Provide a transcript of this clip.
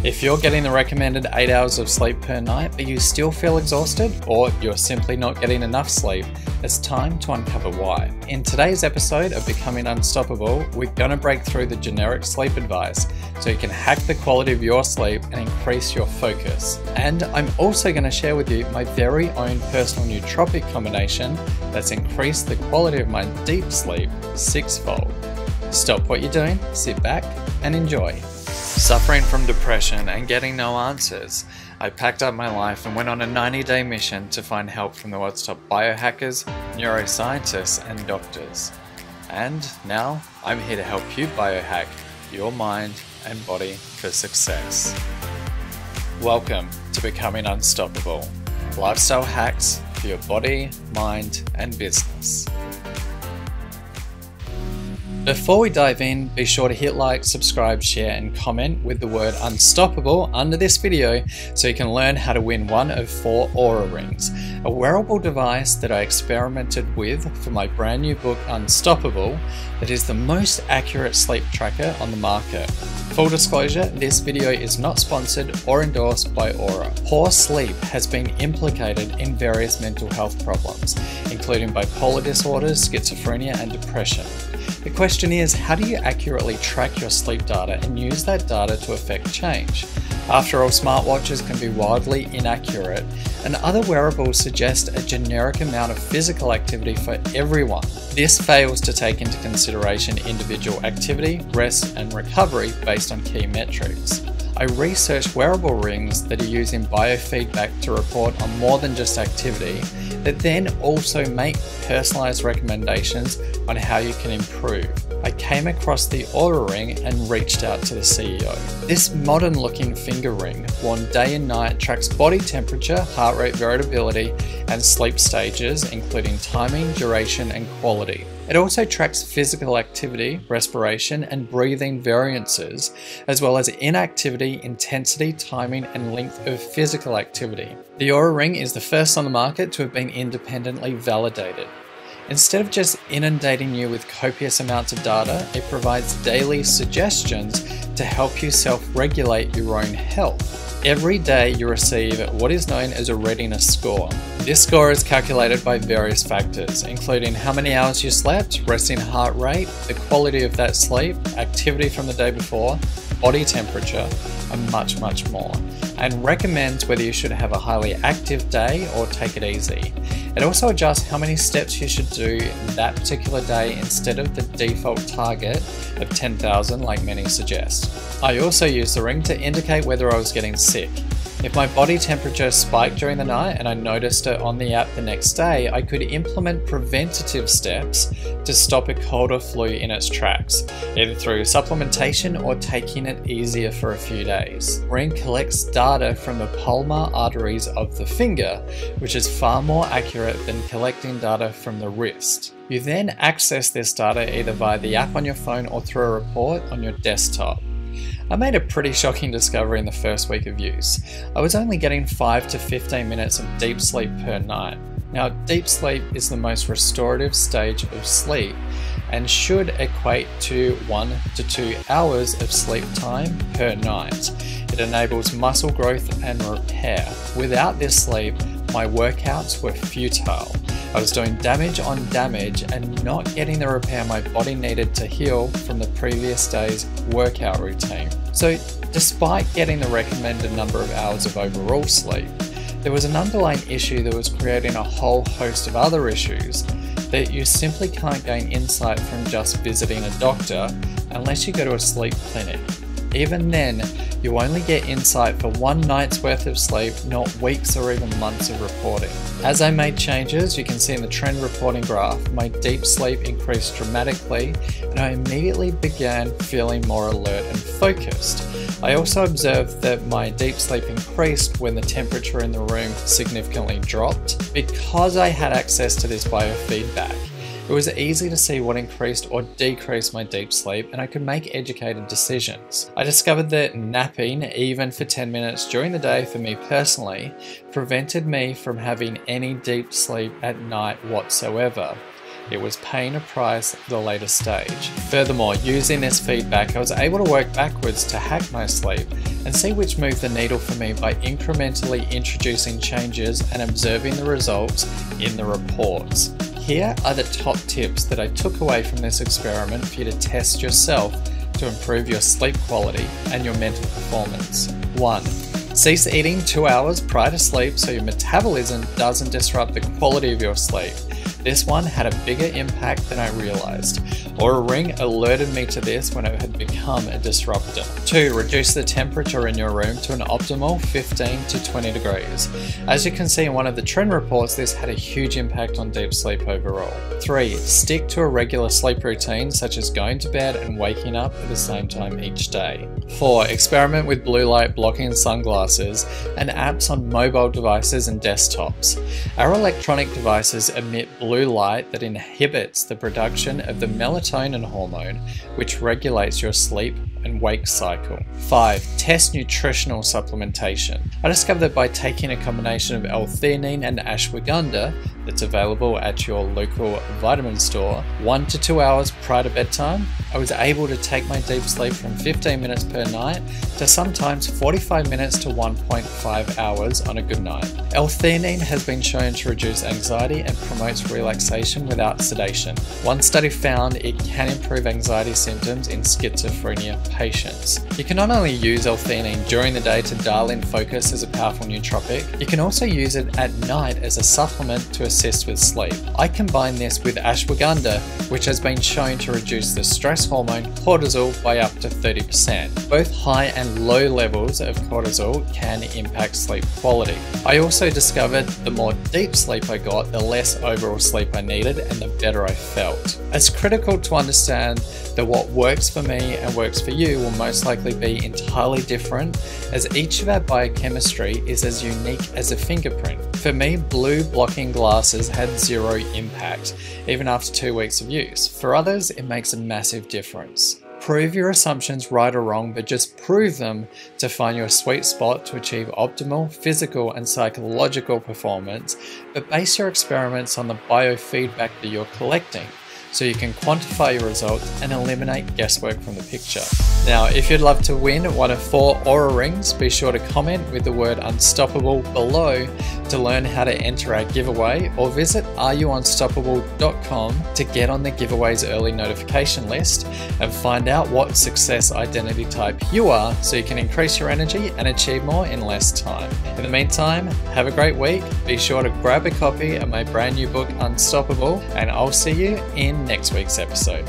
If you're getting the recommended 8 hours of sleep per night but you still feel exhausted, or you're simply not getting enough sleep, it's time to uncover why. In today's episode of Becoming Unstoppable, we're going to break through the generic sleep advice so you can hack the quality of your sleep and increase your focus. And I'm also going to share with you my very own personal nootropic combination that's increased the quality of my deep sleep sixfold. Stop what you're doing, sit back and enjoy. Suffering from depression and getting no answers, I packed up my life and went on a 90-day mission to find help from the world's top biohackers, neuroscientists and doctors. And now I'm here to help you biohack your mind and body for success. Welcome to Becoming Unstoppable, lifestyle hacks for your body, mind and business. Before we dive in, be sure to hit like, subscribe, share and comment with the word unstoppable under this video so you can learn how to win one of 4 Oura rings, a wearable device that I experimented with for my brand new book Unstoppable that is the most accurate sleep tracker on the market. Full disclosure, this video is not sponsored or endorsed by Oura. Poor sleep has been implicated in various mental health problems, including bipolar disorders, schizophrenia and depression. The question is, how do you accurately track your sleep data and use that data to affect change? After all, smartwatches can be wildly inaccurate, and other wearables suggest a generic amount of physical activity for everyone. This fails to take into consideration individual activity, rest, and recovery based on key metrics. I researched wearable rings that are using biofeedback to report on more than just activity, that then also make personalized recommendations on how you can improve. I came across the Oura ring and reached out to the CEO. This modern looking finger ring, worn day and night, tracks body temperature, heart rate variability, and sleep stages, including timing, duration, and quality. It also tracks physical activity, respiration, and breathing variances, as well as inactivity, intensity, timing, and length of physical activity. The Oura ring is the first on the market to have been independently validated. Instead of just inundating you with copious amounts of data, it provides daily suggestions to help you self-regulate your own health. Every day you receive what is known as a readiness score. This score is calculated by various factors, including how many hours you slept, resting heart rate, the quality of that sleep, activity from the day before, body temperature, and much more, and recommends whether you should have a highly active day or take it easy. It also adjusts how many steps you should do that particular day instead of the default target of 10,000 like many suggest. I also used the ring to indicate whether I was getting sick. If my body temperature spiked during the night and I noticed it on the app the next day, I could implement preventative steps to stop a cold or flu in its tracks, either through supplementation or taking it easier for a few days. The ring collects data from the palmar arteries of the finger, which is far more accurate than collecting data from the wrist. You then access this data either via the app on your phone or through a report on your desktop. I made a pretty shocking discovery in the first week of use. I was only getting 5 to 15 minutes of deep sleep per night. Now, deep sleep is the most restorative stage of sleep and should equate to 1 to 2 hours of sleep time per night. It enables muscle growth and repair. Without this sleep, my workouts were futile. I was doing damage on damage and not getting the repair my body needed to heal from the previous day's workout routine. So, despite getting the recommended number of hours of overall sleep, there was an underlying issue that was creating a whole host of other issues that you simply can't gain insight from just visiting a doctor unless you go to a sleep clinic. Even then, you only get insight for one night's worth of sleep, not weeks or even months of reporting. As I made changes, you can see in the trend reporting graph, my deep sleep increased dramatically and I immediately began feeling more alert and focused. I also observed that my deep sleep increased when the temperature in the room significantly dropped. Because I had access to this biofeedback, it was easy to see what increased or decreased my deep sleep and I could make educated decisions. I discovered that napping, even for 10 minutes during the day for me personally, prevented me from having any deep sleep at night whatsoever. it was paying a price at a later stage. Furthermore, using this feedback, I was able to work backwards to hack my sleep and see which moved the needle for me by incrementally introducing changes and observing the results in the reports. Here are the top tips that I took away from this experiment for you to test yourself to improve your sleep quality and your mental performance. 1. Cease eating 2 hours prior to sleep so your metabolism doesn't disrupt the quality of your sleep. This one had a bigger impact than I realized. Oura Ring alerted me to this when it had become a disruptor. 2. Reduce the temperature in your room to an optimal 15 to 20 degrees. As you can see in one of the trend reports, this had a huge impact on deep sleep overall. 3. Stick to a regular sleep routine such as going to bed and waking up at the same time each day. 4. Experiment with blue light blocking sunglasses and apps on mobile devices and desktops. Our electronic devices emit blue light that inhibits the production of the melatonin hormone, which regulates your sleep and wake cycle. 5. Test nutritional supplementation. I discovered that by taking a combination of L-theanine and ashwagandha that's available at your local vitamin store 1 to 2 hours prior to bedtime, I was able to take my deep sleep from 15 minutes per night to sometimes 45 minutes to 1.5 hours on a good night. L-theanine has been shown to reduce anxiety and promotes relaxation without sedation. One study found it can improve anxiety symptoms in schizophrenia patients. You can not only use L-theanine during the day to dial in focus as a powerful nootropic, you can also use it at night as a supplement to assist with sleep. I combine this with ashwagandha, which has been shown to reduce the stress hormone cortisol by up to 30%. Both high and low levels of cortisol can impact sleep quality. I also discovered the more deep sleep I got, the less overall sleep I needed and the better I felt. It's critical to understand that what works for me and works for you will most likely be entirely different, as each of our biochemistry is as unique as a fingerprint. For me, blue blocking glasses had zero impact, even after 2 weeks of use. For others, it makes a massive difference. Prove your assumptions right or wrong, but just prove them to find your sweet spot to achieve optimal physical and psychological performance, but base your experiments on the biofeedback that you're collecting, so you can quantify your results and eliminate guesswork from the picture. Now, if you'd love to win one of 4 Oura Rings, be sure to comment with the word unstoppable below to learn how to enter our giveaway, or visit areyouunstoppable.com to get on the giveaway's early notification list and find out what success identity type you are so you can increase your energy and achieve more in less time. In the meantime, have a great week. Be sure to grab a copy of my brand new book, Unstoppable, and I'll see you in next week's episode.